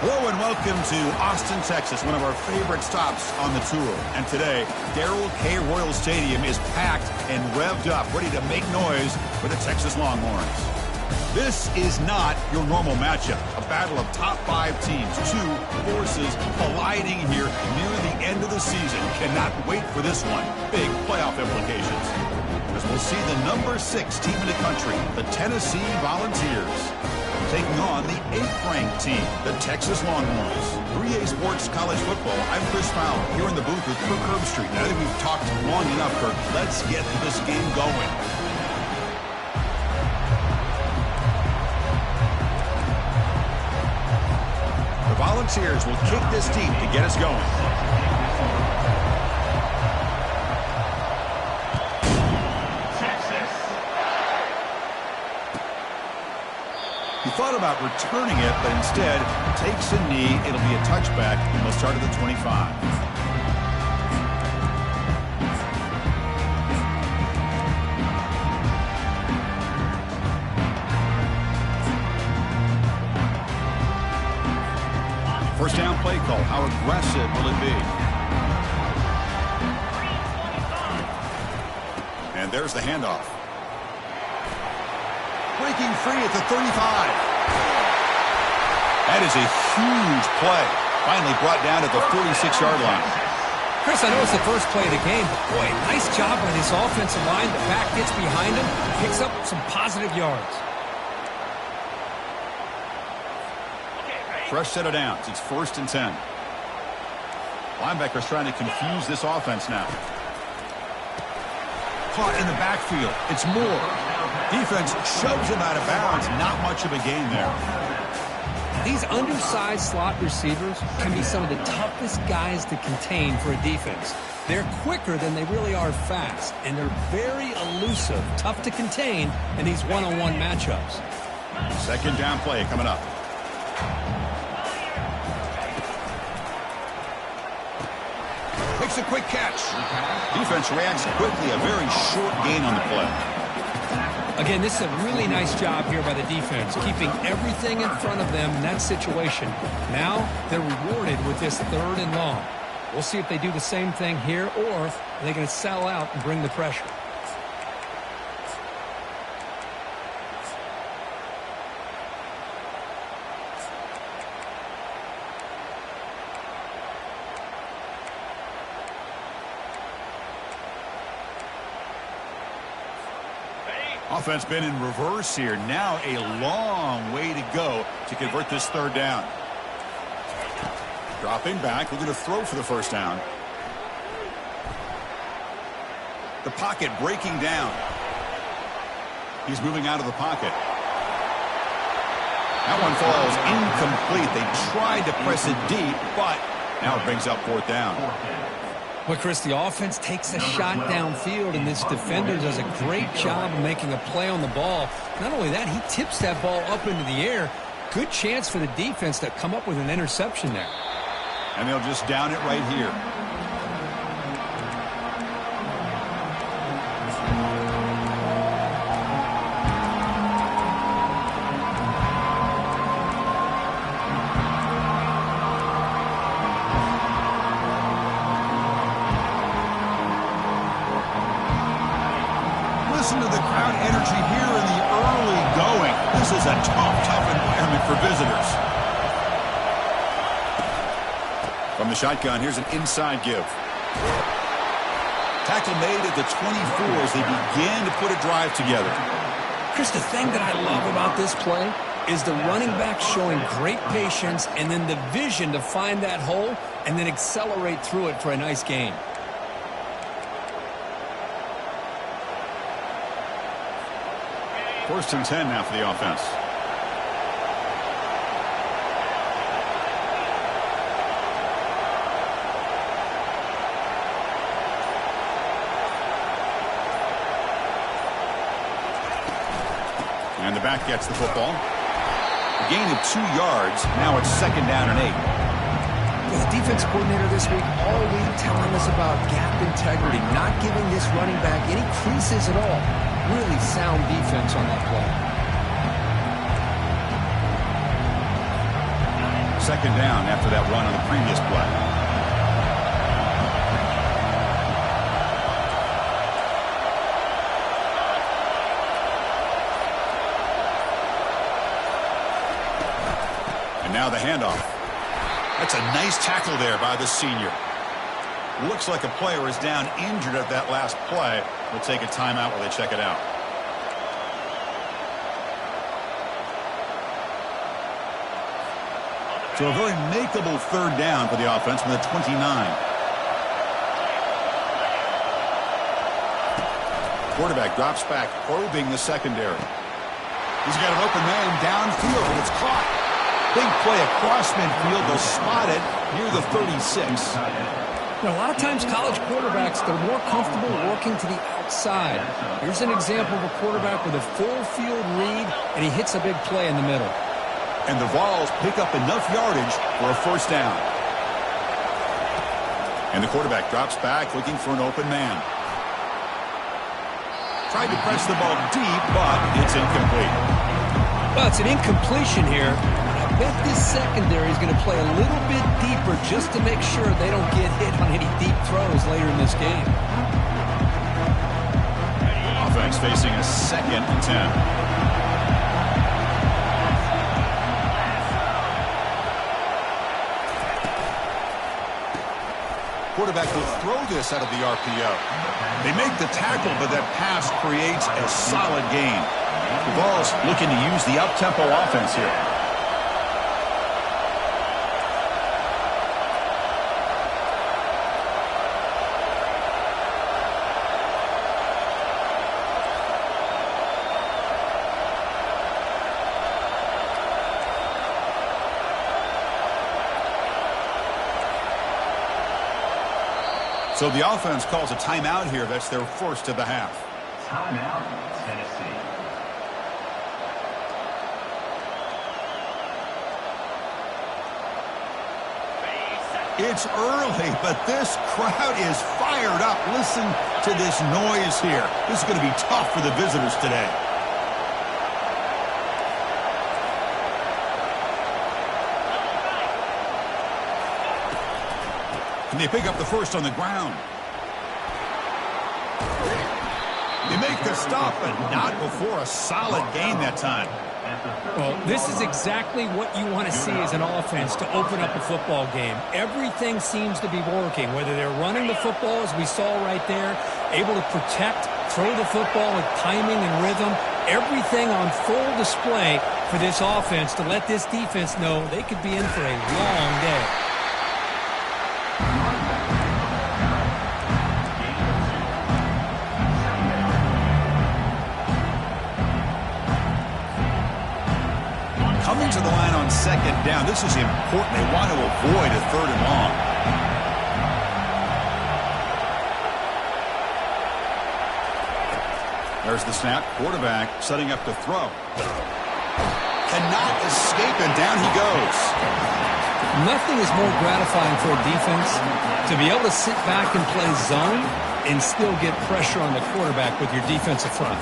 Hello and welcome to Austin, Texas, one of our favorite stops on the tour. And today, Darrell K. Royal Stadium is packed and revved up, ready to make noise for the Texas Longhorns. This is not your normal matchup, a battle of top 5 teams, two forces colliding here near the end of the season. Cannot wait for this one. Big playoff implications. As we'll see the number 6 team in the country, the Tennessee Volunteers, taking on the 8th-ranked team, the Texas Longhorns. 3A Sports College Football, I'm Chris Fowler, here in the booth with Kirk Herbstreit. And I think we've talked long enough, Kirk. Let's get this game going. The Volunteers will kick this deep to get us going. He thought about returning it, but instead takes a knee. It'll be a touchback, and they'll start at the 25. First down play call. How aggressive will it be? And there's the handoff. Breaking free at the 35. That is a huge play. Finally brought down at the 46-yard line. Chris, I know it's the first play of the game, but boy, nice job by this offensive line. The back gets behind him, picks up some positive yards. Fresh set of downs. It's 1st and 10. Linebackers trying to confuse this offense now. Caught in the backfield. It's Moore. Defense shoves him out of bounds. Not much of a gain there. These undersized slot receivers can be some of the toughest guys to contain for a defense. They're quicker than they really are fast, and they're very elusive, tough to contain in these one-on-one matchups. Second down play coming up. Makes a quick catch. Defense reacts quickly. A very short gain on the play. Again, this is a really nice job here by the defense, keeping everything in front of them in that situation. Now they're rewarded with this 3rd and long. We'll see if they do the same thing here, or are they going to sell out and bring the pressure. Offense been in reverse here. Now a long way to go to convert this 3rd down. Dropping back. We're going to throw for the first down. The pocket breaking down. He's moving out of the pocket. That one falls incomplete. They tried to press it deep, but now it brings up 4th down. Well, Chris, the offense takes a shot downfield, and this defender does a great job of making a play on the ball. Not only that, he tips that ball up into the air. Good chance for the defense to come up with an interception there. And they'll just down it right here. Listen to the crowd energy here in the early going. This is a tough environment for visitors. From the shotgun, here's an inside give. Tackle made at the 24 as they begin to put a drive together. Chris, the thing that I love about this play is the running back showing great patience and then the vision to find that hole and then accelerate through it for a nice gain. First and 10 now for the offense. And the back gets the football. A gain of 2 yards. Now it's 2nd down and 8. The defense coordinator this week all week telling us about gap integrity, not giving this running back any creases at all. Really sound defense on that play. second down after that run on the previous play. And now the handoff. That's a nice tackle there by the senior. Looks like a player is down injured at that last play. We'll take a timeout while they check it out. So a very makeable third down for the offense from the 29. Quarterback drops back, probing the secondary. He's got an open man downfield, and it's caught. Big play across midfield. They'll spot it near the 36. A lot of times college quarterbacks, they're more comfortable working to the outside. Here's an example of a quarterback with a full field read, and he hits a big play in the middle. And the Vols pick up enough yardage for a first down. And the quarterback drops back looking for an open man. Tried to press the ball deep, but it's incomplete. Well, it's an incompletion here. I bet this secondary is going to play a little bit deeper just to make sure they don't get hit on any deep throws later in this game. Offense facing a 2nd and 10. Quarterback will throw this out of the RPO. They make the tackle, but that pass creates a solid gain. The Vols looking to use the up-tempo offense here. So the offense calls a timeout here. That's their first of the half. Timeout, Tennessee. It's early, but this crowd is fired up. Listen to this noise here. This is going to be tough for the visitors today. And they pick up the first on the ground. They make the stop, but not before a solid gain that time. Well, this is exactly what you want to see as an offense to open up a football game. Everything seems to be working, whether they're running the football, as we saw right there, able to protect, throw the football with timing and rhythm, everything on full display for this offense to let this defense know they could be in for a long day. Coming to the line on second down. This is important. They want to avoid a third and long. There's the snap. Quarterback setting up to throw. Cannot escape, and down he goes. Nothing is more gratifying for a defense to be able to sit back and play zone and still get pressure on the quarterback with your defensive front.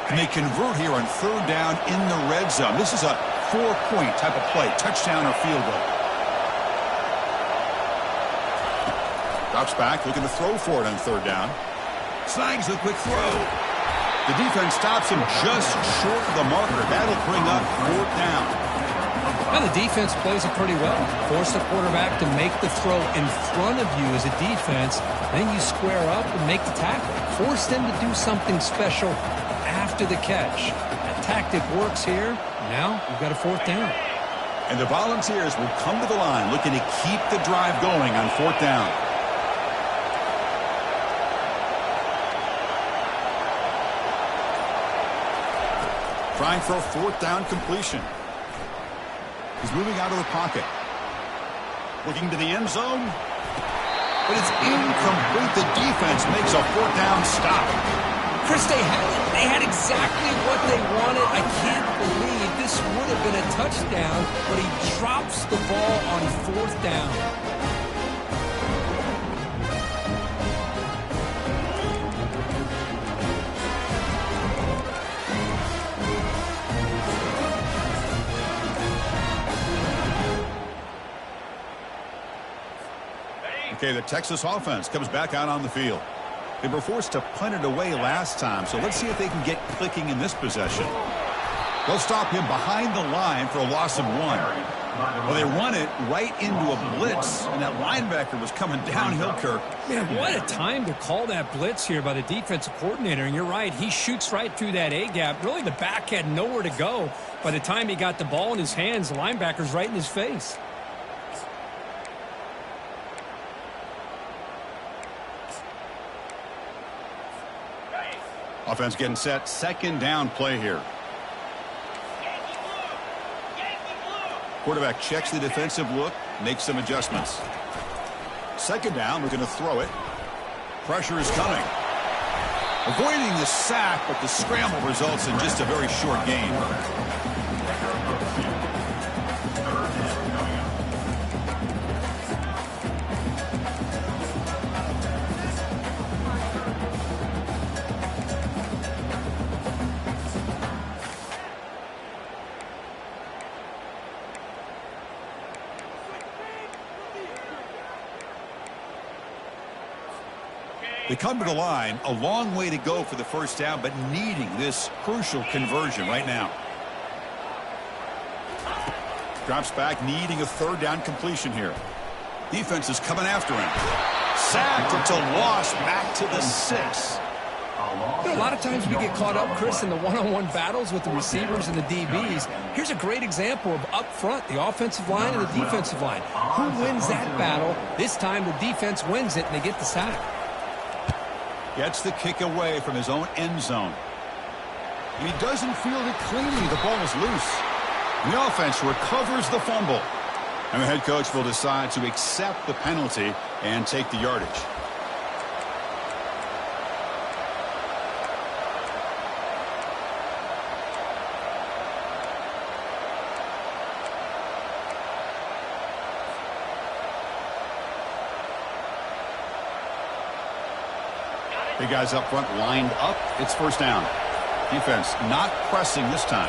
And they convert here on third down in the red zone. This is a 4-point type of play, touchdown or field goal. Drops back, looking to throw for it on third down. Snags the quick throw. The defense stops him just short of the marker. That'll bring up fourth down. Well, the defense plays it pretty well. Force the quarterback to make the throw in front of you as a defense. Then you square up and make the tackle. Force them to do something special after the catch. That tactic works here. Now we've got a fourth down. And the Volunteers will come to the line looking to keep the drive going on fourth down. Trying for a fourth down completion. He's moving out of the pocket. Looking to the end zone. But it's incomplete. The defense makes a fourth down stop. Chris, they had exactly what they wanted. I can't believe this This would have been a touchdown, but he drops the ball on 4th down. Okay, the Texas offense comes back out on the field. They were forced to punt it away last time, so let's see if they can get clicking in this possession. They'll stop him behind the line for a loss of 1. Well, they run it right into a blitz, and that linebacker was coming downhill, Kirk. Man, what a time to call that blitz here by the defensive coordinator. And you're right, he shoots right through that A-gap. Really, the back had nowhere to go. By the time he got the ball in his hands, the linebacker's right in his face. Offense getting set. 2nd down play here. Quarterback checks the defensive look, makes some adjustments. 2nd down, we're going to throw it. Pressure is coming. Avoiding the sack, but the scramble results in just a very short gain. They come to the line, a long way to go for the 1st down, but needing this crucial conversion right now. Drops back, needing a 3rd down completion here. Defense is coming after him. Sacked. It's a loss back to the 6. You know, a lot of times we get caught up, Chris, in the one-on-one battles with the receivers and the DBs. Here's a great example of up front, the offensive line and the defensive line. Who wins that battle? This time the defense wins it, and they get the sack. Gets the kick away from his own end zone. And he doesn't field it cleanly. The ball is loose. The offense recovers the fumble. And the head coach will decide to accept the penalty and take the yardage. Big guys up front lined up. It's 1st down. Defense not pressing this time.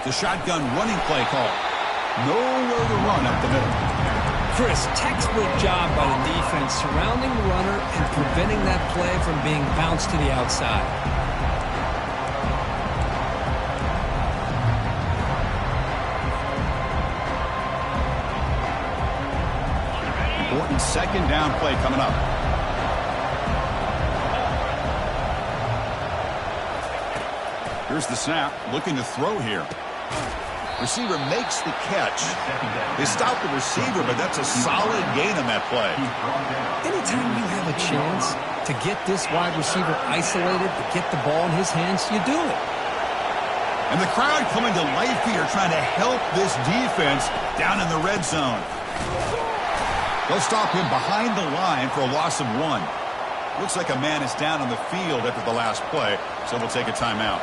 The shotgun running play call. Nowhere to run up the middle. Chris, textbook job by the defense surrounding the runner and preventing that play from being bounced to the outside. 2nd down play coming up. Here's the snap, looking to throw here. Receiver makes the catch. They stop the receiver, but that's a solid gain on that play. Anytime you have a chance to get this wide receiver isolated, to get the ball in his hands, you do it. And the crowd coming to life here, trying to help this defense down in the red zone. They'll stop him behind the line for a loss of 1. Looks like a man is down on the field after the last play, so we'll take a timeout.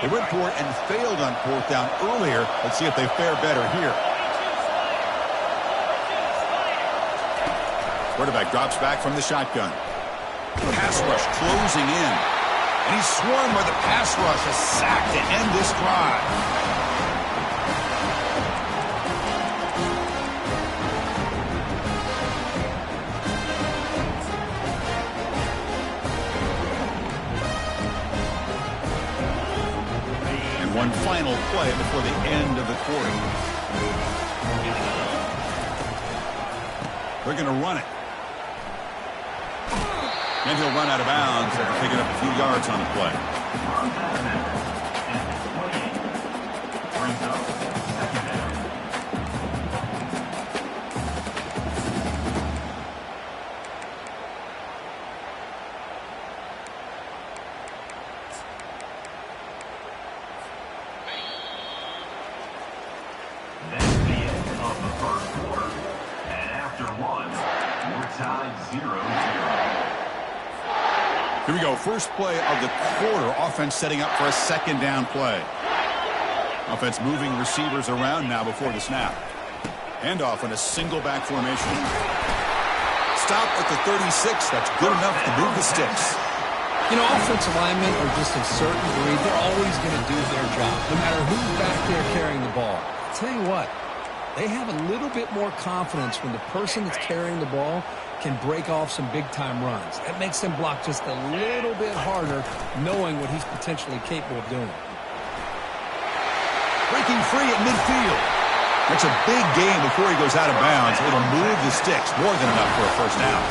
They went for it and failed on 4th down earlier. Let's see if they fare better here. Quarterback drops back from the shotgun. Pass rush closing in. And he's swarmed by the pass rush. A sack to end this drive. One final play before the end of the quarter. They're going to run it. And he'll run out of bounds after picking up a few yards on the play. That's the end of the 1st quarter. And after 1, tied 0-0. Here we go. First play of the quarter. Offense setting up for a second down play. Offense moving receivers around now before the snap. Handoff in a single back formation. Stop at the 36. That's good enough to move the sticks. You know, offensive linemen are just a certain breed. They're always going to do their job, no matter who's back there carrying the ball. I'll tell you what, they have a little bit more confidence when the person that's carrying the ball can break off some big-time runs. That makes them block just a little bit harder, knowing what he's potentially capable of doing. Breaking free at midfield. That's a big gain before he goes out of bounds. It'll move the sticks more than enough for a first down.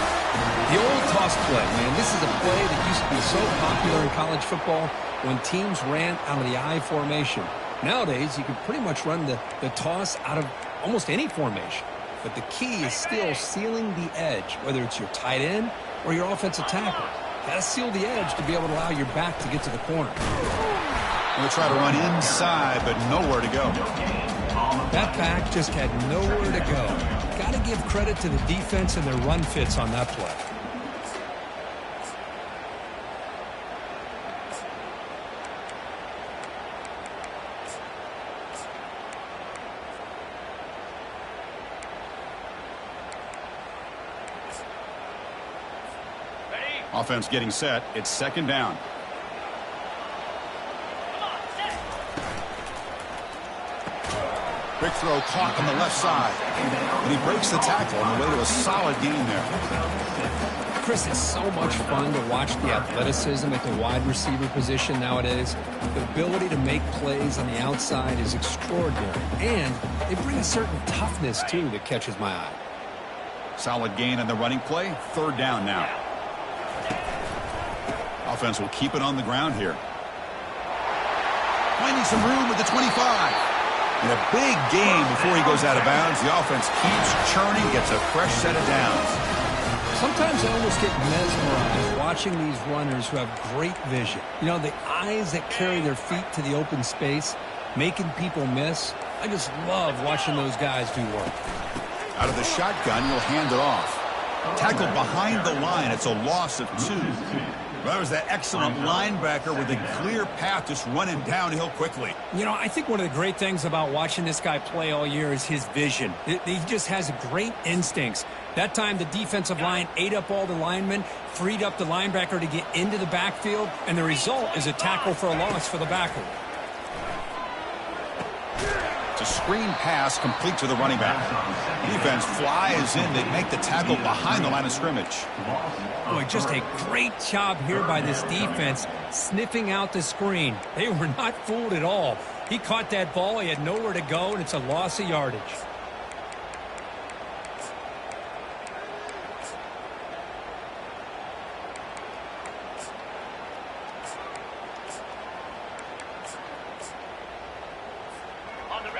The old toss play, man, this is a play that used to be so popular in college football when teams ran out of the I formation. Nowadays, you can pretty much run the toss out of almost any formation. But the key is still sealing the edge, whether it's your tight end or your offensive tackle. Got to seal the edge to be able to allow your back to get to the corner. Going to try to run inside, but nowhere to go. That back just had nowhere to go. Got to give credit to the defense and their run fits on that play. Offense getting set. It's second down. Quick throw caught on the left side. And he breaks the tackle on the way to a solid gain there. Chris, it's so much fun to watch the athleticism at the wide receiver position nowadays. The ability to make plays on the outside is extraordinary. And they bring a certain toughness, too, that catches my eye. Solid gain on the running play. Third down now. Offense will keep it on the ground here. Finding some room at the 25. And a big gain before he goes out of bounds. The offense keeps churning, gets a fresh set of downs. Sometimes I almost get mesmerized watching these runners who have great vision. You know, the eyes that carry their feet to the open space, making people miss. I just love watching those guys do work. Out of the shotgun, he'll hand it off. Tackled behind the line. It's a loss of 2. That was that excellent linebacker with a clear path just running downhill quickly. You know, I think one of the great things about watching this guy play all year is his vision. He just has great instincts. That time the defensive line ate up all the linemen, freed up the linebacker to get into the backfield, and the result is a tackle for a loss for the backer. It's a screen pass complete to the running back. Defense flies in. They make the tackle behind the line of scrimmage. Boy, just a great job here by this defense, sniffing out the screen. They were not fooled at all. He caught that ball. He had nowhere to go, and it's a loss of yardage.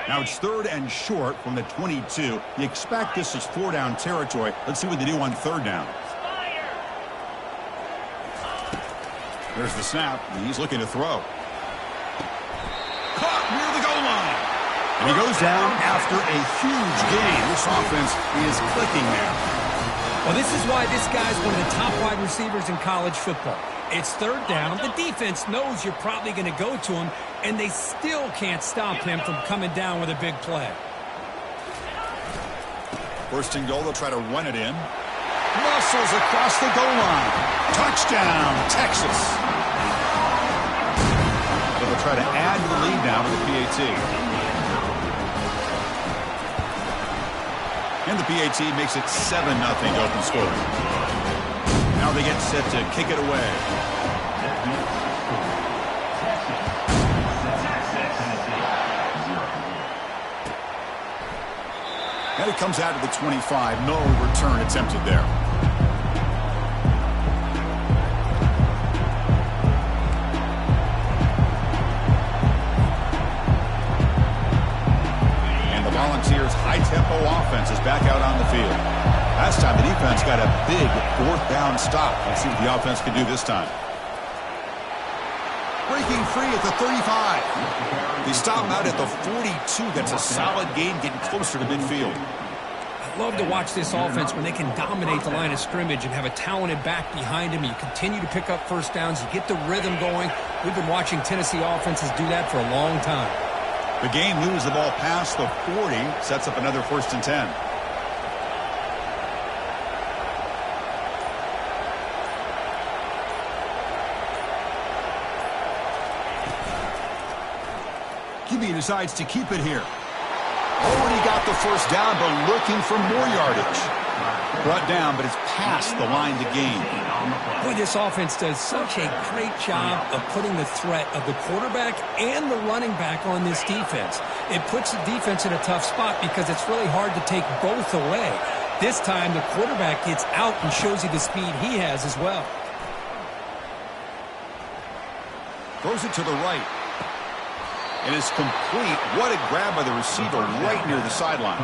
Now it's third and short from the 22. You expect this is 4-down territory. Let's see what they do on third down. There's the snap. He's looking to throw. Caught near the goal line. And he goes down after a huge gain. This offense is clicking now. Well, this is why this guy's one of the top wide receivers in college football. It's third down. The defense knows you're probably going to go to him, and they still can't stop him from coming down with a big play. First and goal, they'll try to run it in. Muscles across the goal line. Touchdown, Texas. So they'll try to add to the lead now with the PAT. And the PAT makes it 7-0 open scoring. Now they get set to kick it away. And it comes out to the 25. No return attempted there. And the Volunteers' high-tempo offense is back out on the field. Last time the defense got a big fourth down stop. Let's see what the offense can do this time. Breaking free at the 35. They stop him out at the 42. That's a solid gain, getting closer to midfield. love to watch this offense when they can dominate the line of scrimmage and have a talented back behind him. You continue to pick up first downs. You get the rhythm going. We've been watching Tennessee offenses do that for a long time. The game moves the ball past the 40, sets up another 1st and 10. QB decides to keep it here. Already got the first down, but looking for more yardage. Brought down, but it's past the line to gain. Boy, this offense does such a great job of putting the threat of the quarterback and the running back on this defense. It puts the defense in a tough spot because it's really hard to take both away. This time, the quarterback gets out and shows you the speed he has as well. Throws it to the right. It is complete. What a grab by the receiver right near the sideline.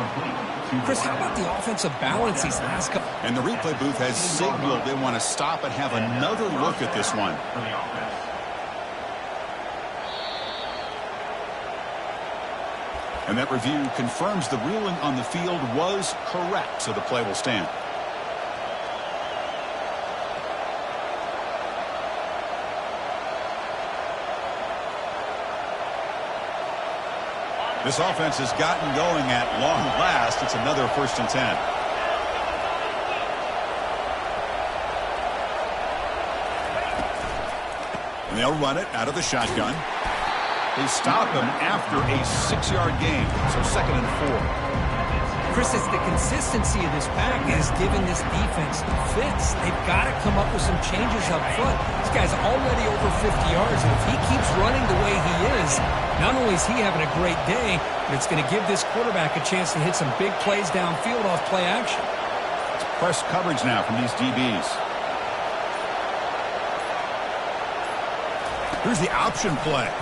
Chris, how about the offensive balance these last couple? And the replay booth has signaled they want to stop and have another look at this one. And that review confirms the ruling on the field was correct, so the play will stand. This offense has gotten going at long last. It's another 1st and 10. And they'll run it out of the shotgun. They stop him after a 6-yard gain, so 2nd and 4. Chris, it's the consistency of this pack is giving this defense fits. They've got to come up with some changes up front. This guy's already over 50 yards, and if he keeps running the way he is, not only is he having a great day, but it's going to give this quarterback a chance to hit some big plays downfield off play action. It's press coverage now from these DBs. Here's the option play.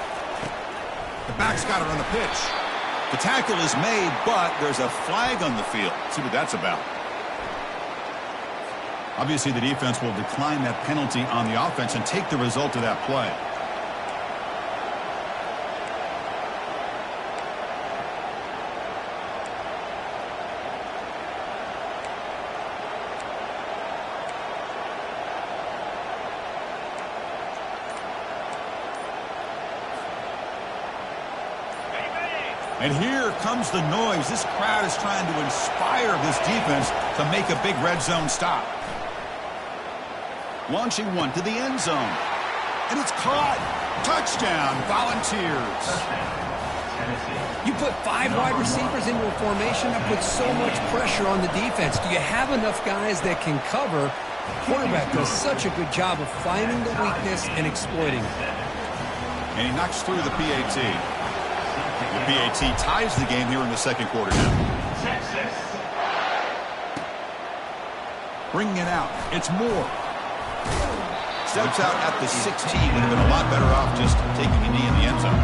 The back's got it on the pitch. The tackle is made, but there's a flag on the field. Let's see what that's about. Obviously, the defense will decline that penalty on the offense and take the result of that play. And here comes the noise. This crowd is trying to inspire this defense to make a big red zone stop. Launching one to the end zone. And it's caught. Touchdown, Volunteers. You put 5 wide receivers into a formation, that puts so much pressure on the defense. Do you have enough guys that can cover? Quarterback does such a good job of finding the weakness and exploiting it. And he knocks through the PAT. The PAT ties the game here in the 2nd quarter now. Bringing it out. It's Moore. Steps out at the 16. Would have been a lot better off just taking a knee in the end zone.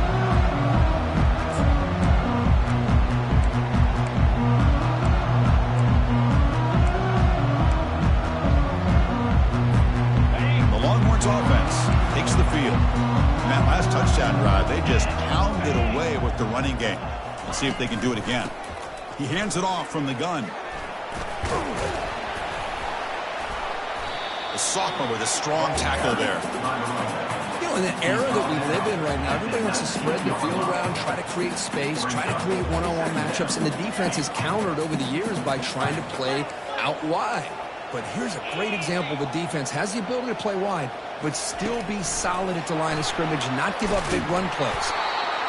The Longhorns offense takes the field. In that last touchdown drive, they just pounded away with the running game. Let's see if they can do it again. He hands it off from the gun. The sophomore with a strong tackle there. You know, in the era that we live in right now, everybody wants to spread the field around, try to create space, try to create one-on-one matchups, and the defense is countered over the years by trying to play out wide. But here's a great example. The defense has the ability to play wide, but still be solid at the line of scrimmage and not give up big run plays.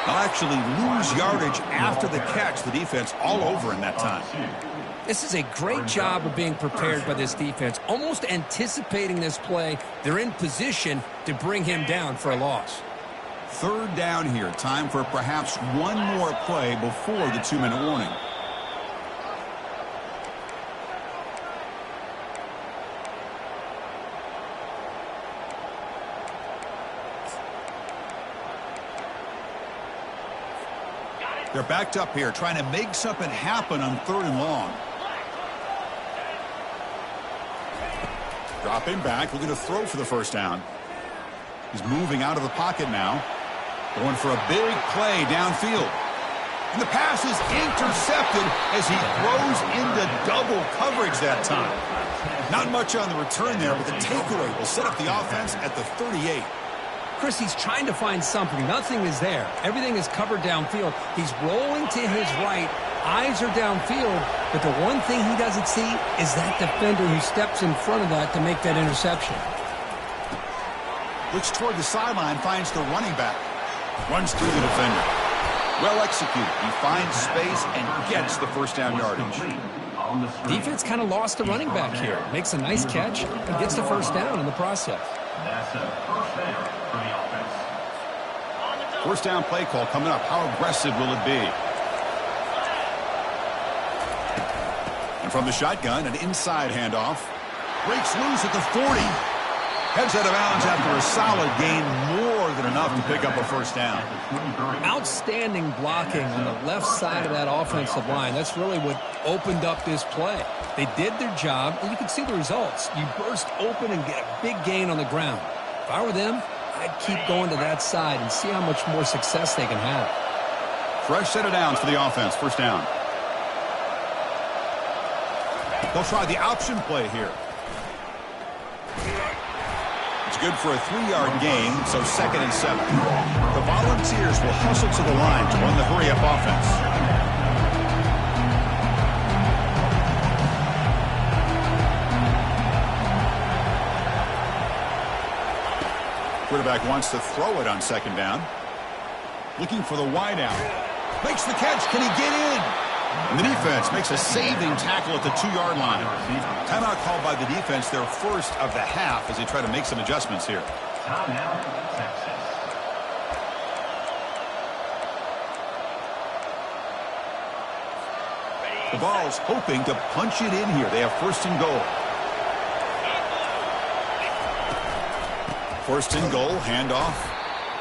They'll actually lose yardage after the catch. The defense all over in that time. This is a great job of being prepared by this defense, almost anticipating this play. They're in position to bring him down for a loss. 3rd down here. Time for perhaps one more play before the 2-minute warning. They're backed up here, trying to make something happen on 3rd and long. Dropping back, looking to throw for the 1st down. He's moving out of the pocket now. Going for a big play downfield. And the pass is intercepted as he throws into double coverage that time. Not much on the return there, but the takeaway will set up the offense at the 38. Chris, he's trying to find something. Nothing is there. Everything is covered downfield. He's rolling to his right. Eyes are downfield. But the one thing he doesn't see is that defender who steps in front of that to make that interception. Looks toward the sideline, finds the running back. Runs through the defender. Well executed. He finds space and gets the first down yardage. Defense kind of lost the running back here. Makes a nice catch and gets the first down in the process. That's a first down for the offense. First down play call coming up. How aggressive will it be? And from the shotgun, an inside handoff. Breaks loose at the 40. Heads out of bounds after a solid gain, more than enough to pick up a first down. Outstanding blocking on the left side of that offensive line. That's really what opened up this play. They did their job, and you can see the results. You burst open and get a big gain on the ground. If I were them, I'd keep going to that side and see how much more success they can have. Fresh set of downs for the offense. First down. They'll try the option play here. It's good for a 3-yard gain, so 2nd and 7. The Volunteers will hustle to the line to run the hurry-up offense. Quarterback wants to throw it on 2nd down. Looking for the wideout. Makes the catch. Can he get in? And the defense makes a saving tackle at the 2-yard line. Timeout called by the defense, their first of the half, as they try to make some adjustments here. Timeout, Texas. The Vols hoping to punch it in here. They have 1st and goal. 1st and goal, handoff.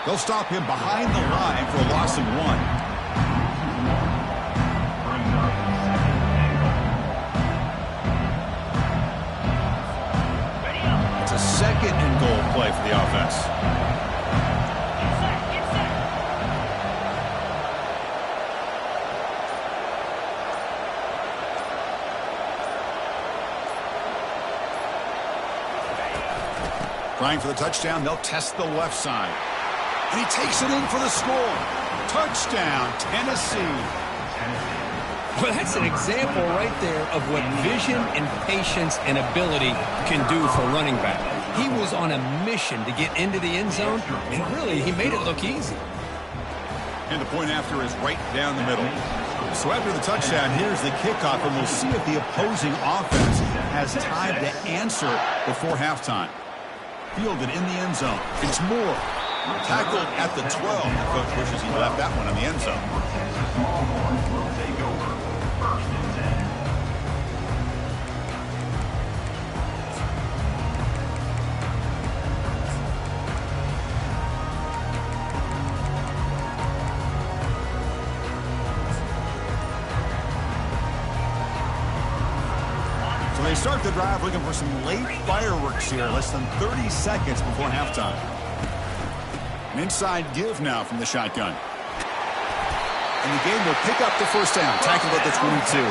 They'll stop him behind the line for a loss of 1. Second and goal play for the offense. Trying for the touchdown, they'll test the left side. And he takes it in for the score. Touchdown, Tennessee. Well, that's an example right there of what vision and patience and ability can do for a running back. He was on a mission to get into the end zone, and really, he made it look easy. And the point after is right down the middle. So after the touchdown, here's the kickoff, and we'll see if the opposing offense has time to answer before halftime. Fielded in the end zone. It's Moore. Tackled at the 12. The coach wishes he left that one in the end zone. Will take over 1st and 10. So they start the drive looking for some late fireworks here, less than 30 seconds before halftime. An inside give now from the shotgun. And the game will pick up the first down, tackled at the 22.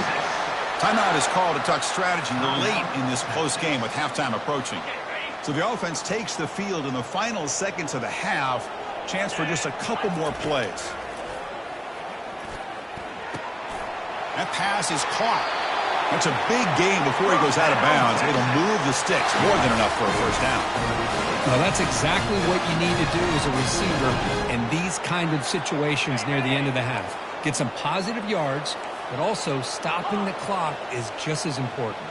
Timeout is called to talk strategy late in this close game with halftime approaching. So the offense takes the field in the final seconds of the half. Chance for just a couple more plays. That pass is caught. That's a big gain before he goes out of bounds. It'll move the sticks, more than enough for a first down. Well, that's exactly what you need to do as a receiver in these kind of situations near the end of the half. Get some positive yards, but also stopping the clock is just as important.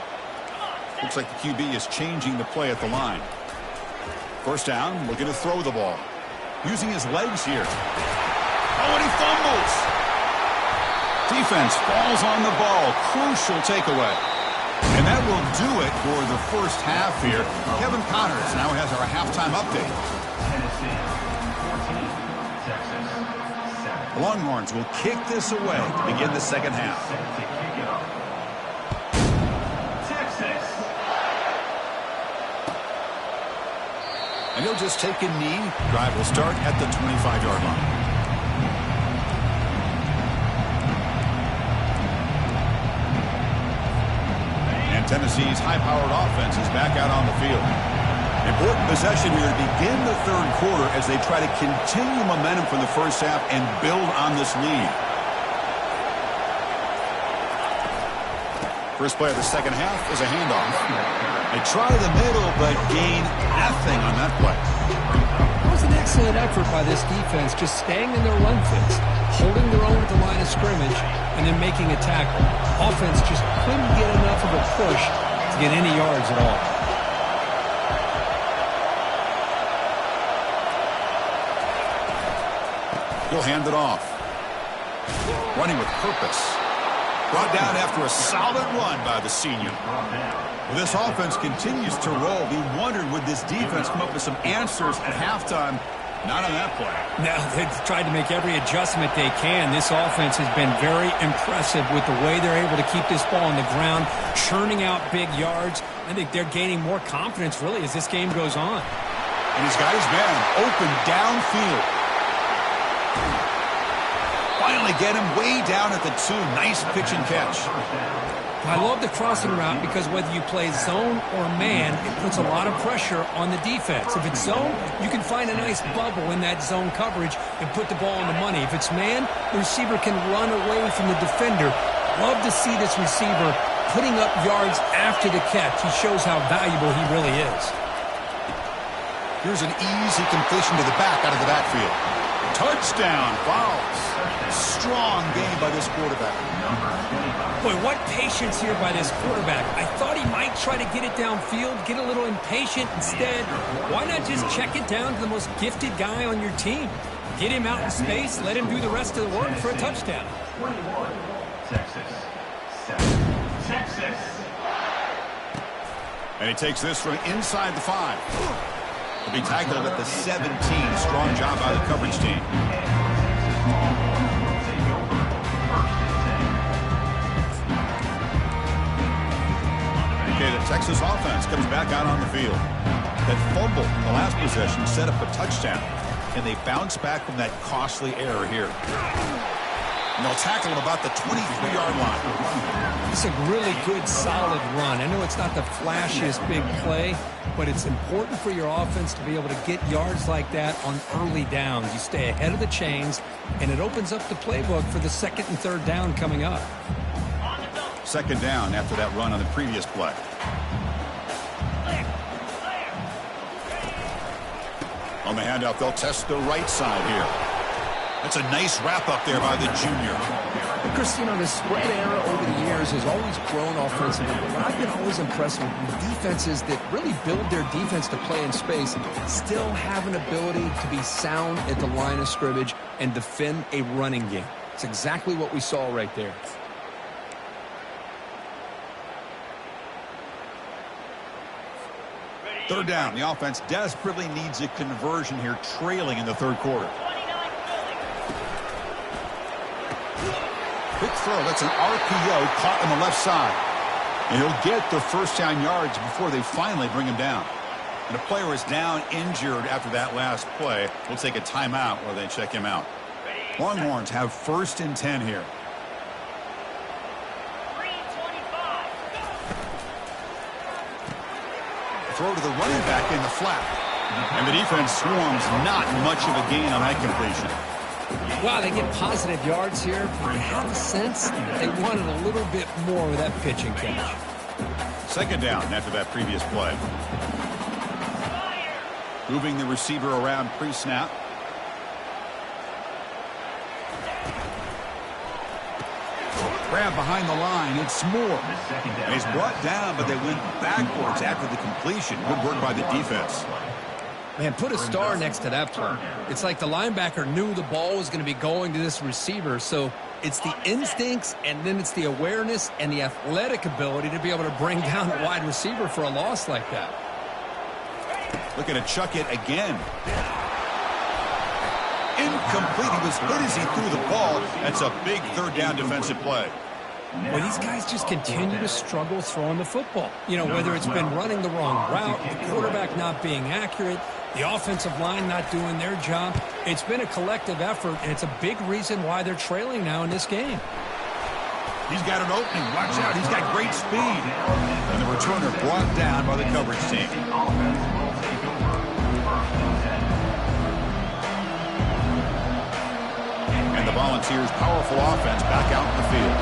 Looks like the QB is changing the play at the line. First down, looking to throw the ball. Using his legs here. Oh, and he fumbles. Defense falls on the ball. Crucial takeaway. And that will do it for the first half here. Kevin Connors now has our halftime update. Tennessee 14, Texas 7. The Longhorns will kick this away to begin the second half. Set to kick it off. Texas. And he'll just take a knee. Drive will start at the 25-yard line. And Tennessee's high-powered offense is back out on the field. Important possession here to begin the third quarter as they try to continue momentum from the first half and build on this lead. First play of the second half is a handoff. They try the middle, but gain nothing on that play. It was an excellent effort by this defense, just staying in their run fits, holding their own at the line of scrimmage, and then making a tackle. Offense just couldn't get enough of a push to get any yards at all. He'll hand it off. Running with purpose. Brought down after a solid run by the senior. Well, this offense continues to roll. We wondered, would this defense come up with some answers at halftime? Not on that play. Now, they've tried to make every adjustment they can. This offense has been very impressive with the way they're able to keep this ball on the ground, churning out big yards. I think they're gaining more confidence, really, as this game goes on. And he's got his man open downfield. Finally get him way down at the 2. Nice pitch and catch. I love the crossing route because whether you play zone or man, it puts a lot of pressure on the defense. If it's zone, you can find a nice bubble in that zone coverage and put the ball on the money. If it's man, the receiver can run away from the defender. Love to see this receiver putting up yards after the catch. He shows how valuable he really is. Here's an easy completion to the back out of the backfield. Touchdown, fouls. Strong game by this quarterback. Boy, what patience here by this quarterback. I thought he might try to get it downfield, get a little impatient. Instead, why not just check it down to the most gifted guy on your team? Get him out in space, let him do the rest of the work for a touchdown. 21, Texas. 7, Texas. And he takes this from inside the 5. He'll be tackled at the 17. Strong job by the coverage team. Okay, the Texas offense comes back out on the field. That fumble in the last possession set up a touchdown, and they bounce back from that costly error here. And they'll tackle him about the 23-yard line. It's a really good, solid run. I know it's not the flashiest big play, but it's important for your offense to be able to get yards like that on early downs. You stay ahead of the chains, and it opens up the playbook for the second and third down coming up. Second down after that run on the previous play. On the handoff, they'll test the right side here. That's a nice wrap-up there by the junior. Chris, you know, the spread era over the years has always grown offensively. But I've been always impressed with defenses that really build their defense to play in space, still have an ability to be sound at the line of scrimmage and defend a running game. It's exactly what we saw right there. Third down. The offense desperately needs a conversion here, trailing in the third quarter. Quick throw. That's an RPO caught on the left side. And he'll get the first down yards before they finally bring him down. And the player is down injured after that last play. We'll take a timeout while they check him out. Longhorns have 1st and 10 here. Throw to the running back in the flat. And the defense swarms, not much of a gain on that completion. Wow, they get positive yards here. But you have a sense they wanted a little bit more with that pitch and catch. Second down after that previous play. Moving the receiver around pre-snap. Grab behind the line. It's Moore. And he's brought down, but they went backwards after the completion. Good work by the defense. Man, put a star next to that play. It's like the linebacker knew the ball was going to be going to this receiver, so it's the instincts and then it's the awareness and the athletic ability to be able to bring down a wide receiver for a loss like that. Looking to chuck it again. Incomplete. He was good as he threw the ball. That's a big third down defensive play. Well, these guys just continue to struggle throwing the football. You know, whether it's been running the wrong route, the quarterback not being accurate, the offensive line not doing their job. It's been a collective effort, and it's a big reason why they're trailing now in this game. He's got an opening. Watch out. He's got great speed. And the returner brought down by the coverage team. And the Volunteers' powerful offense back out in the field.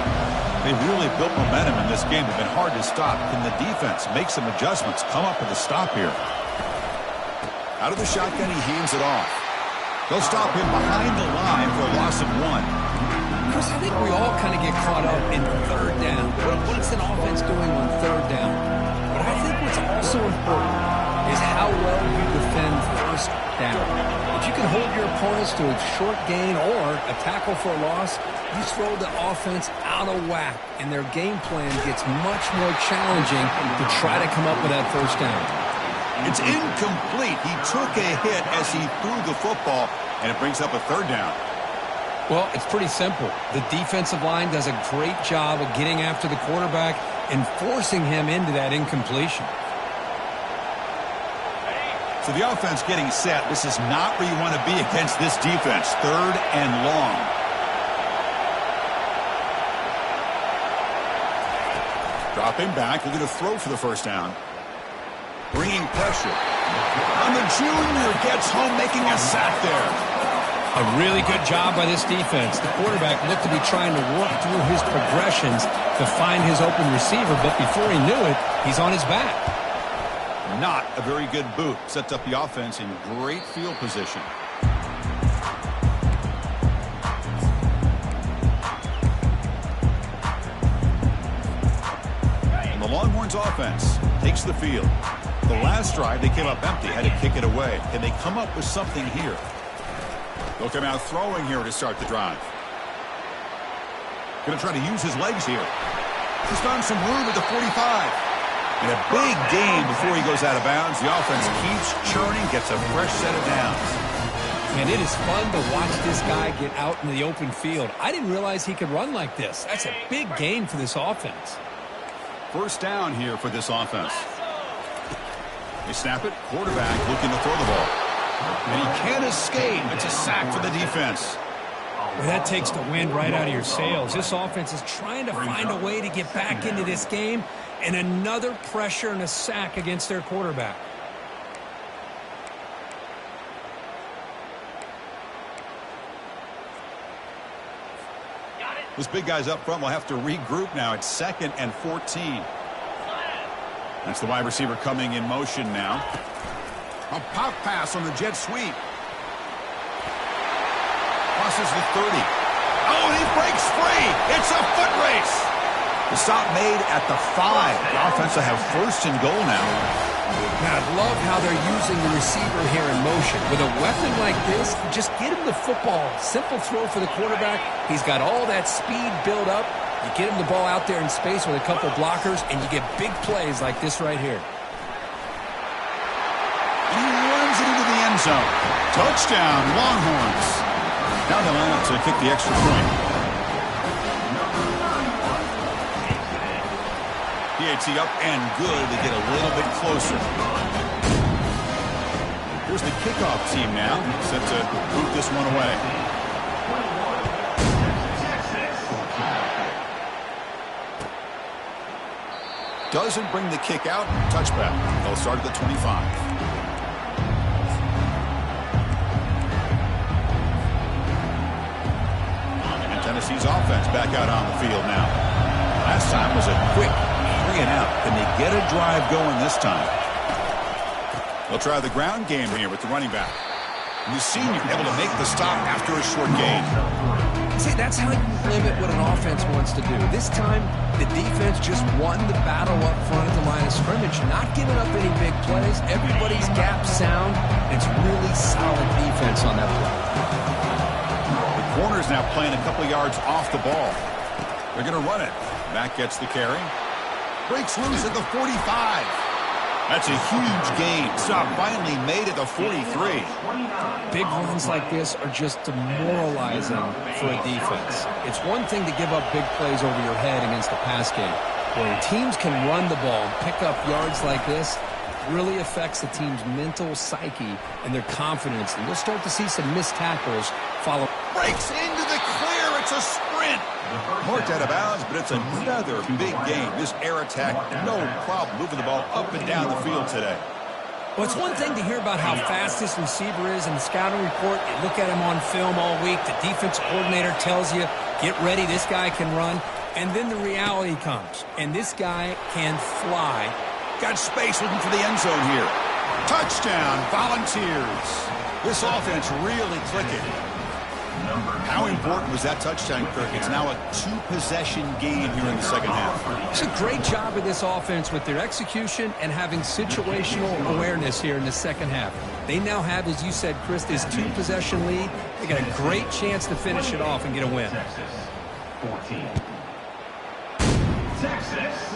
They've really built momentum in this game. They've been hard to stop. Can the defense make some adjustments, come up with a stop here? Out of the shotgun, he hands it off. They'll stop him behind the line for a loss of 1. Chris, I think we all kind of get caught up in third down. What's an offense doing on third down? But I think what's also important is how well you defend first down. If you can hold your opponents to a short gain or a tackle for a loss, you throw the offense out of whack, and their game plan gets much more challenging to try to come up with that first down. It's incomplete. He took a hit as he threw the football, and it brings up a third down. Well, it's pretty simple. The defensive line does a great job of getting after the quarterback and forcing him into that incompletion. So the offense getting set. This is not where you want to be against this defense. Third and long. Dropping back, looking to throw for the first down. Bringing pressure. And the junior gets home, making a sack there. A really good job by this defense. The quarterback looked to be trying to work through his progressions to find his open receiver, but before he knew it, he's on his back. Not a very good boot. Sets up the offense in great field position. And the Longhorns offense takes the field. The last drive, they came up empty, had to kick it away. Can they come up with something here? They'll come out throwing here to start the drive. Going to try to use his legs here. He's found some room at the 45. And a big gain before he goes out of bounds. The offense keeps churning, gets a fresh set of downs. And it is fun to watch this guy get out in the open field. I didn't realize he could run like this. That's a big gain for this offense. First down here for this offense. They snap it. Quarterback looking to throw the ball. And he can't escape. It's a sack for the defense. Well, that takes the wind right out of your sails. This offense is trying to find a way to get back into this game, and another pressure and a sack against their quarterback. Those big guys up front will have to regroup now. It's 2nd and 14. That's the wide receiver coming in motion now. A pop pass on the jet sweep. Crosses the 30. Oh, he breaks free. It's a foot race. The stop made at the 5. The offense will have first and goal now. Now, I love how they're using the receiver here in motion. With a weapon like this, just get him the football. Simple throw for the quarterback. He's got all that speed built up. You get him the ball out there in space with a couple blockers, and you get big plays like this right here. And he runs it into the end zone. Touchdown, Longhorns. Now they line up to kick the extra point. PAT up and good. They get a little bit closer. Here's the kickoff team now, set to boot this one away. Doesn't bring the kick out. Touchback. They'll start at the 25. And Tennessee's offense back out on the field now. Last time was a quick 3 and out. Can they get a drive going this time? They'll try the ground game here with the running back. And the senior able to make the stop after a short gain. See, that's how you limit what an offense wants to do. This time, the defense just won the battle up front at the line of scrimmage, not giving up any big plays. Everybody's gap sound. It's really solid defense on that play. The corner's now playing a couple yards off the ball. They're going to run it. Mack gets the carry. Breaks loose at the 45. That's a huge gain. Stop finally made at the 43. Big runs like this are just demoralizing for a defense. It's one thing to give up big plays over your head against the pass game. When teams can run the ball and pick up yards like this, it really affects the team's mental psyche and their confidence. And you'll start to see some missed tackles follow. Breaks into the clear. It's a sprint. Marked out of bounds, but it's another big game. This air attack, no problem moving the ball up and down the field today. Well, it's one thing to hear about how fast this receiver is in the scouting report. You look at him on film all week. The defense coordinator tells you, get ready, this guy can run. And then the reality comes, and this guy can fly. Got space looking for the end zone here. Touchdown, Volunteers. This offense really clicking. How important was that touchdown, Kirk? It's now a two-possession game here in the second half. It's a great job of this offense with their execution and having situational awareness here in the second half. They now have, as you said, Chris, this two-possession lead. They got a great chance to finish it off and get a win. Texas 14. Texas.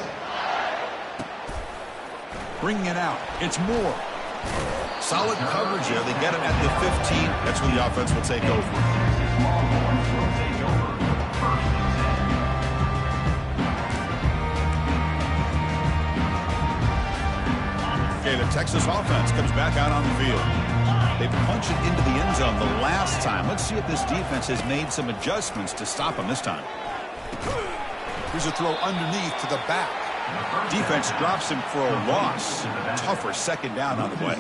Bringing it out. It's Moore. Solid coverage there. They get it at the 15. That's where the offense will take over. Okay, the Texas offense comes back out on the field. They punched it into the end zone the last time. Let's see if this defense has made some adjustments to stop them this time. Here's a throw underneath to the back. Defense drops him for a loss. Tougher second down on the way.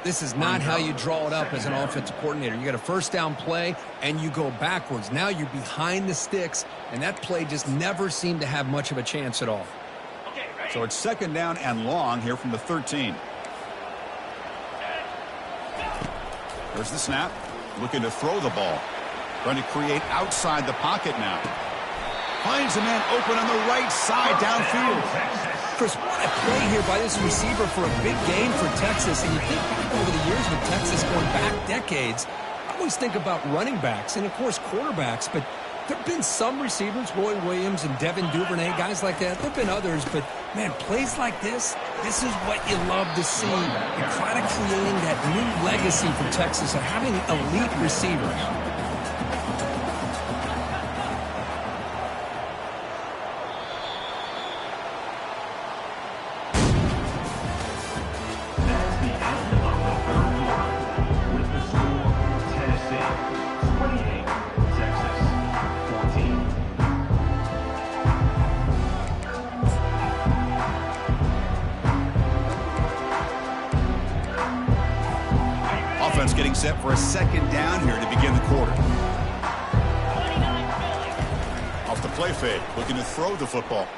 This is not how you draw it up as an offensive coordinator. You got a first down play, and you go backwards. Now you're behind the sticks, and that play just never seemed to have much of a chance at all. So it's second down and long here from the 13. There's the snap. Looking to throw the ball. Trying to create outside the pocket now. Finds a man open on the right side downfield. Chris, what a play here by this receiver for a big game for Texas. And you think back over the years with Texas going back decades, I always think about running backs and, of course, quarterbacks. But there have been some receivers, Roy Williams and Devin Duvernay, guys like that. There have been others, but, man, plays like this is what you love to see. You're kind of creating that new legacy for Texas of having elite receivers. Getting set for a second down here to begin the quarter. Off the play fake, looking to throw the football.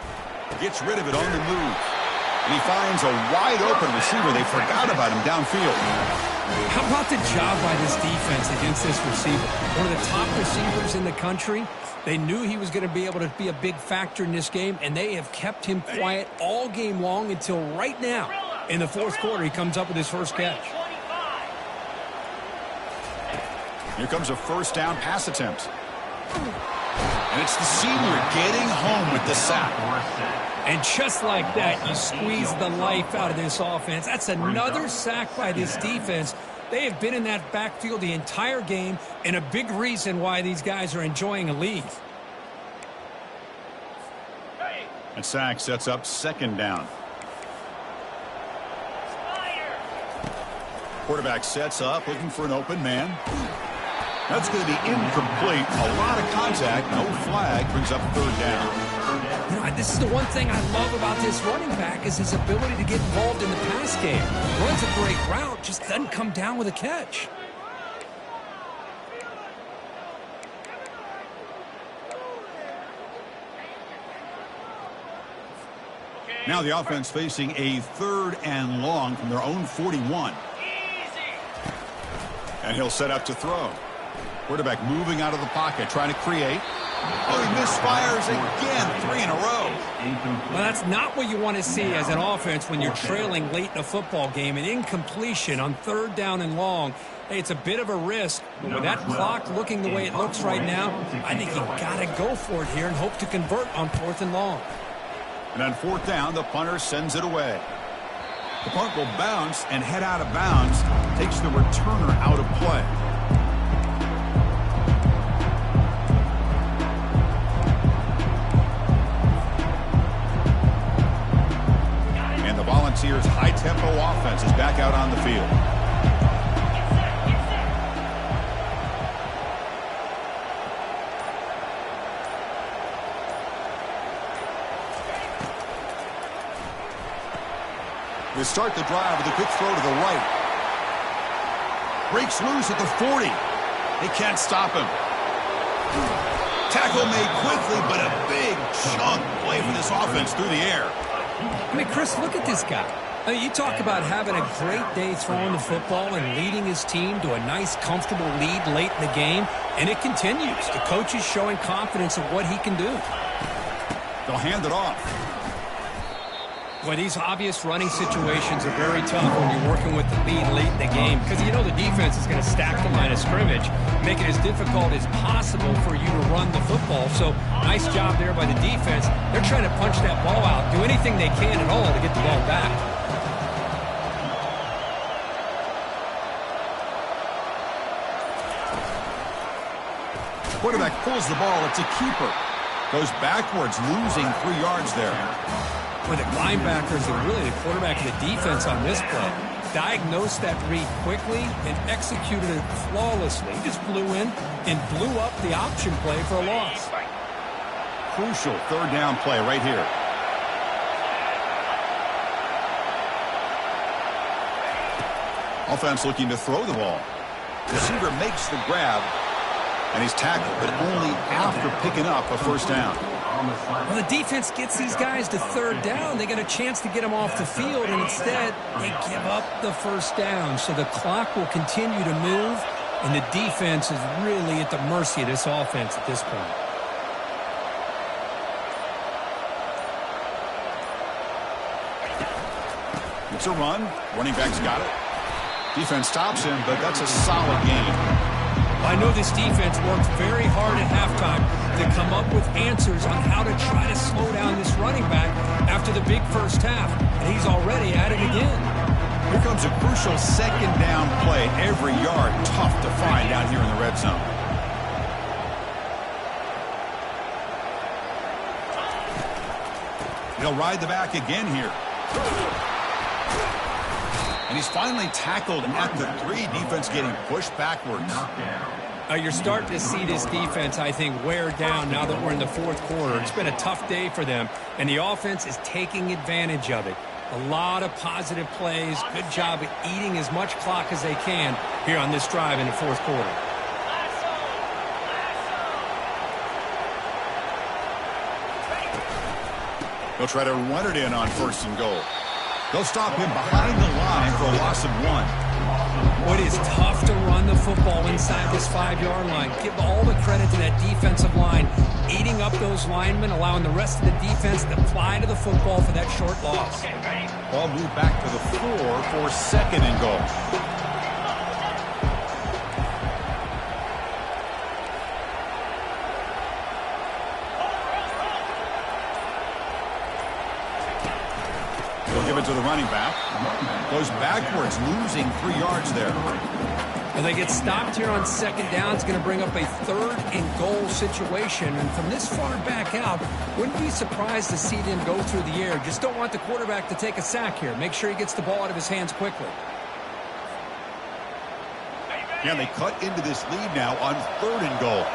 Gets rid of it on the move. And he finds a wide open receiver. They forgot about him downfield. How about the job by this defense against this receiver? One of the top receivers in the country. They knew he was going to be able to be a big factor in this game, and they have kept him quiet all game long until right now. In the fourth quarter, he comes up with his first catch. Here comes a first down pass attempt. And it's the senior getting home with the sack. And just like that, you squeeze the life out of this offense. That's another sack by this defense. They have been in that backfield the entire game, and a big reason why these guys are enjoying a lead. And sack sets up second down. Quarterback sets up, looking for an open man. That's going to be incomplete. A lot of contact, no flag, brings up third down. You know, this is the one thing I love about this running back is his ability to get involved in the pass game. Runs a great route, just doesn't come down with a catch. Now the offense facing a third and long from their own 41. And he'll set up to throw. Quarterback moving out of the pocket, trying to create. Oh, he misfires again, 3 in a row. Well, that's not what you want to see as an offense when you're trailing late in a football game. An incompletion on third down and long. Hey, it's a bit of a risk, but with that clock looking the way it looks right now, I think you've got to go for it here and hope to convert on fourth and long. And on fourth down, the punter sends it away. The punt will bounce and head out of bounds, takes the returner out of play. And the Volunteers' high-tempo offense is back out on the field. They start the drive with a quick throw to the right. Breaks loose at the 40. They can't stop him. Tackle made quickly, but a big chunk play for this offense through the air. I mean, Chris, look at this guy. I mean, you talk about having a great day throwing the football and leading his team to a nice, comfortable lead late in the game, and it continues. The coach is showing confidence of what he can do. They'll hand it off. Boy, these obvious running situations are very tough when you're working with the lead late in the game because you know the defense is going to stack the line of scrimmage, make it as difficult as possible for you to run the football. So, nice job there by the defense. They're trying to punch that ball out, do anything they can at all to get the ball back. Quarterback pulls the ball. It's a keeper. Goes backwards, losing 3 yards there. For the linebackers and really the quarterback of the defense on this play, diagnosed that read quickly and executed it flawlessly. He just flew in and blew up the option play for a loss. Crucial third down play right here. Offense looking to throw the ball. Receiver makes the grab, and he's tackled, but only after picking up a first down. Well, the defense gets these guys to third down. They get a chance to get them off the field, and instead they give up the first down. So the clock will continue to move, and the defense is really at the mercy of this offense at this point. It's a run. Running back's got it. Defense stops him, but that's a solid game. I know this defense worked very hard at halftime to come up with answers on how to try to slow down this running back after the big first half, and he's already at it again. Here comes a crucial second down play. Every yard tough to find down here in the red zone. He'll ride the back again here. And he's finally tackled at the 3. Defense getting pushed backwards. You're starting to see this defense, I think, wear down now that we're in the fourth quarter. It's been a tough day for them, and the offense is taking advantage of it. A lot of positive plays. Good job at eating as much clock as they can here on this drive in the fourth quarter. They'll try to run it in on first and goal. They'll stop him behind the line for a loss of 1. It is tough to run the football inside this 5-yard line. Give all the credit to that defensive line, eating up those linemen, allowing the rest of the defense to fly to the football for that short loss. Ball moved back to the 4 for second and goal. Give it to the running back. Goes backwards, losing 3 yards there. Well, they get stopped here on second down. It's going to bring up a third and goal situation. And from this far back out, wouldn't be surprised to see them go through the air. Just don't want the quarterback to take a sack here. Make sure he gets the ball out of his hands quickly. Yeah, they cut into this lead now on third and goal.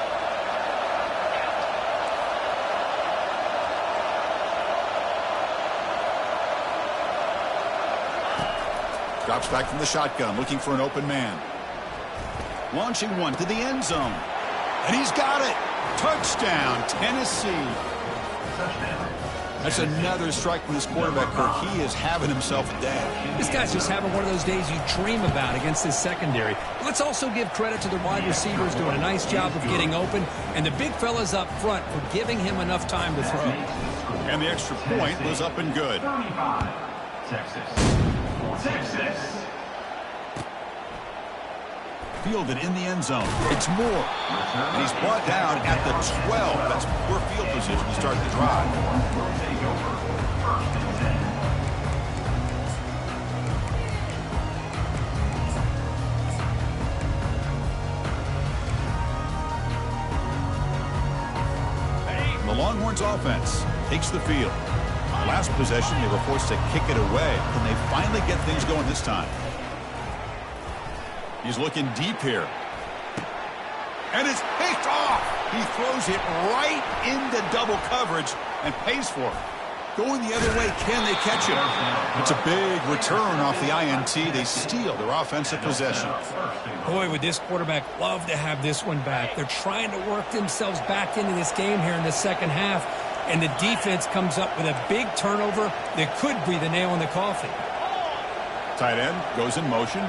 Drops back from the shotgun, looking for an open man. Launching one to the end zone. And he's got it. Touchdown, Tennessee. That's another strike from this quarterback where he is having himself a day. This guy's just having one of those days you dream about against this secondary. Let's also give credit to the wide receivers doing a nice job of getting open, and the big fellas up front for giving him enough time to throw. And the extra point was up and good. 35, Texas. Fielded in the end zone. It's Moore. And he's brought down at the 12. That's poor field position to start the drive. The Longhorns offense takes the field. Last possession, they were forced to kick it away. Can they finally get things going this time? He's looking deep here. And it's picked off. He throws it right into double coverage and pays for it. Going the other way, can they catch him? It's a big return off the INT. They steal their offensive possession. Boy, would this quarterback love to have this one back. They're trying to work themselves back into this game here in the second half, and the defense comes up with a big turnover that could be the nail in the coffin. Tight end goes in motion.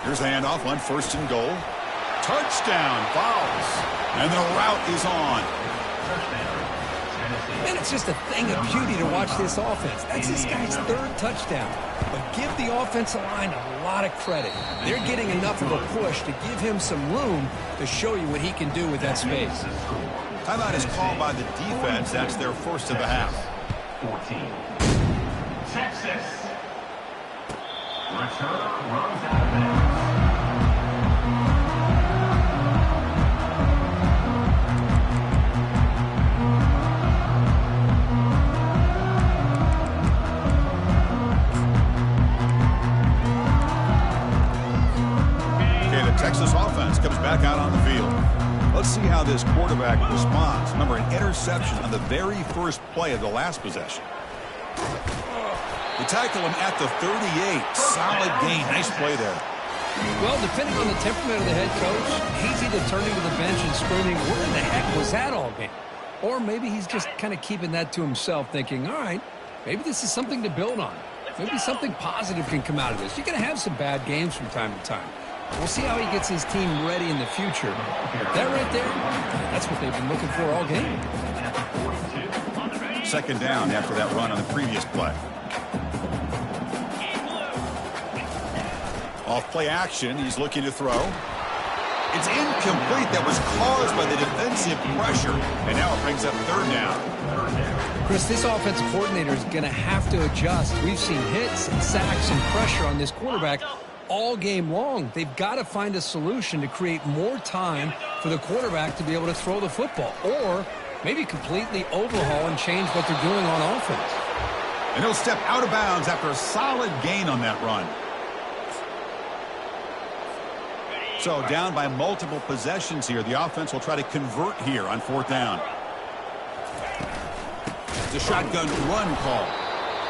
Here's the handoff on 1st and goal. Touchdown, fouls, and the route is on. Man, it's just a thing of beauty to watch this offense. That's this guy's 3rd touchdown. But give the offensive line a lot of credit. They're getting enough of a push to give him some room to show you what he can do with that space. Timeout is called by the defense. That's their first of the half. 14. Texas. Return runs out of bounds. Texas offense comes back out on the field. Let's see how this quarterback responds. Remember, an interception on the very first play of the last possession. They tackle him at the 38. Solid gain. Nice play there. Well, depending on the temperament of the head coach, he's either turning to the bench and screaming, where in the heck was that all game? Or maybe he's just kind of keeping that to himself, thinking, all right, maybe this is something to build on. Maybe something positive can come out of this. You're going to have some bad games from time to time. We'll see how he gets his team ready in the future. That right there, that's what they've been looking for all game. 2nd down after that run on the previous play. Off play action, he's looking to throw. It's incomplete. That was caused by the defensive pressure. And now it brings up 3rd down. Chris, this offensive coordinator is going to have to adjust. We've seen hits and sacks and pressure on this quarterback all game long. They've got to find a solution to create more time for the quarterback to be able to throw the football, or maybe completely overhaul and change what they're doing on offense. And he'll step out of bounds after a solid gain on that run. So down by multiple possessions here. The offense will try to convert here on 4th down. It's a shotgun run call.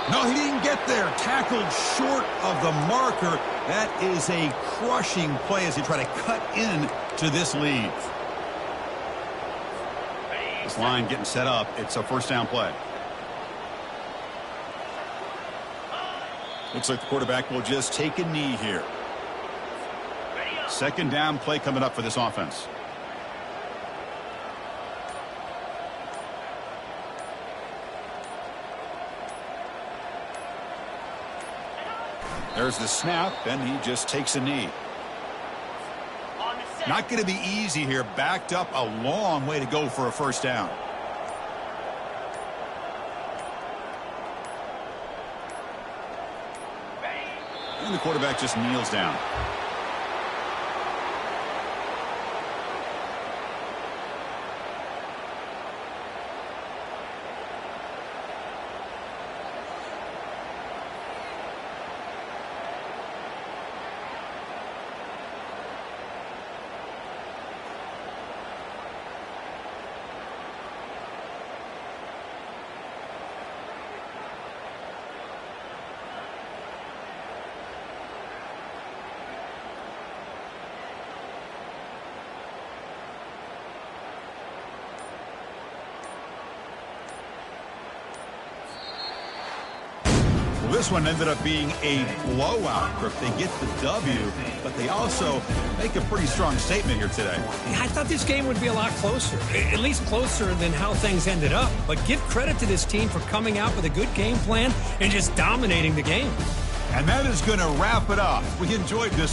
No, he didn't get there. Tackled short of the marker. That is a crushing play as they try to cut in to this lead. This line getting set up. It's a 1st down play. Looks like the quarterback will just take a knee here. 2nd down play coming up for this offense. There's the snap, and he just takes a knee. Not going to be easy here. Backed up a long way to go for a 1st down. And the quarterback just kneels down. This one ended up being a blowout. They get the W, but they also make a pretty strong statement here today. I thought this game would be a lot closer, at least closer than how things ended up. But give credit to this team for coming out with a good game plan and just dominating the game. And that is going to wrap it up. We enjoyed this one.